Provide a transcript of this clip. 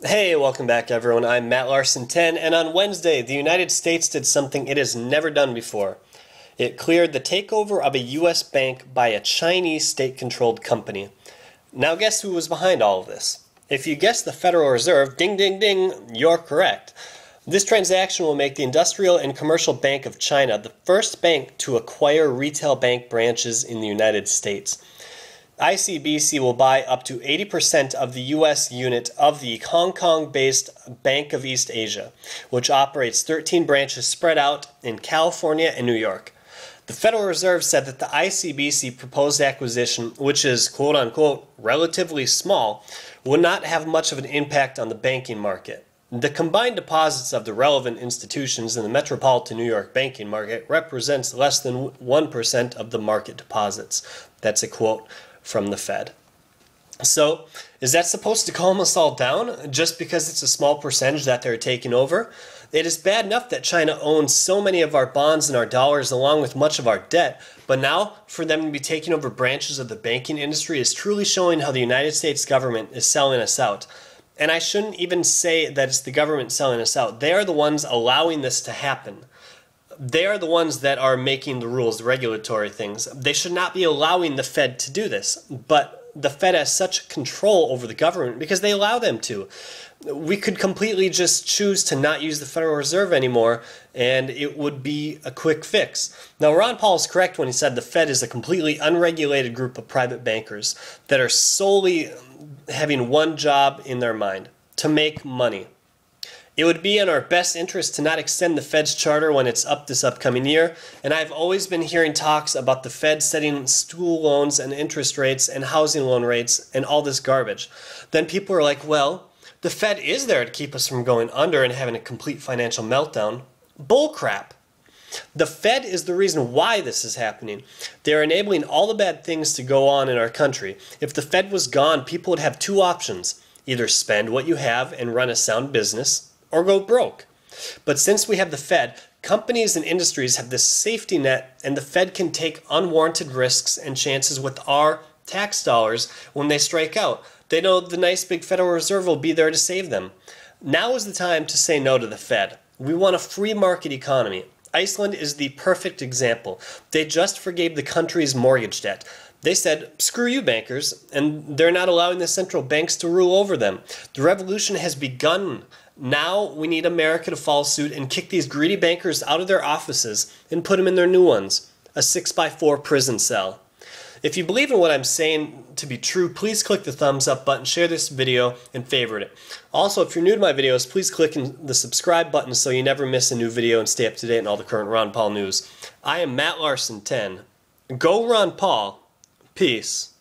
Hey, welcome back everyone. I'm Matt Larson 10, and on Wednesday, the United States did something it has never done before. It cleared the takeover of a U.S. bank by a Chinese state-controlled company. Now guess who was behind all of this? If you guessed the Federal Reserve, ding ding ding, you're correct. This transaction will make the Industrial and Commercial Bank of China the first bank to acquire retail bank branches in the United States. ICBC will buy up to 80% of the U.S. unit of the Hong Kong-based Bank of East Asia, which operates 13 branches spread out in California and New York. The Federal Reserve said that the ICBC proposed acquisition, which is quote-unquote relatively small, would not have much of an impact on the banking market. The combined deposits of the relevant institutions in the metropolitan New York banking market represents less than 1% of the market deposits. That's a quote from the Fed. So, is that supposed to calm us all down just because it's a small percentage that they're taking over? It is bad enough that China owns so many of our bonds and our dollars along with much of our debt, but now for them to be taking over branches of the banking industry is truly showing how the United States government is selling us out. And I shouldn't even say that it's the government selling us out. They are the ones allowing this to happen. They are the ones that are making the rules, the regulatory things. They should not be allowing the Fed to do this, but the Fed has such control over the government because they allow them to. We could completely just choose to not use the Federal Reserve anymore, and it would be a quick fix. Now, Ron Paul is correct when he said the Fed is a completely unregulated group of private bankers that are solely having one job in their mind: to make money. It would be in our best interest to not extend the Fed's charter when it's up this upcoming year, and I've always been hearing talks about the Fed setting school loans and interest rates and housing loan rates and all this garbage. Then people are like, well, the Fed is there to keep us from going under and having a complete financial meltdown. Bullcrap. The Fed is the reason why this is happening. They're enabling all the bad things to go on in our country. If the Fed was gone, people would have two options: either spend what you have and run a sound business, or go broke. But since we have the Fed, companies and industries have this safety net, and the Fed can take unwarranted risks and chances with our tax dollars when they strike out. They know the nice big Federal Reserve will be there to save them. Now is the time to say no to the Fed. We want a free market economy. Iceland is the perfect example. They just forgave the country's mortgage debt. They said, screw you bankers, and they're not allowing the central banks to rule over them. The revolution has begun. Now we need America to follow suit and kick these greedy bankers out of their offices and put them in their new ones, a 6x4 prison cell. If you believe in what I'm saying to be true, please click the thumbs up button, share this video, and favorite it. Also, if you're new to my videos, please click the subscribe button so you never miss a new video and stay up to date on all the current Ron Paul news. I am Matt Larson 10. Go Ron Paul. Peace.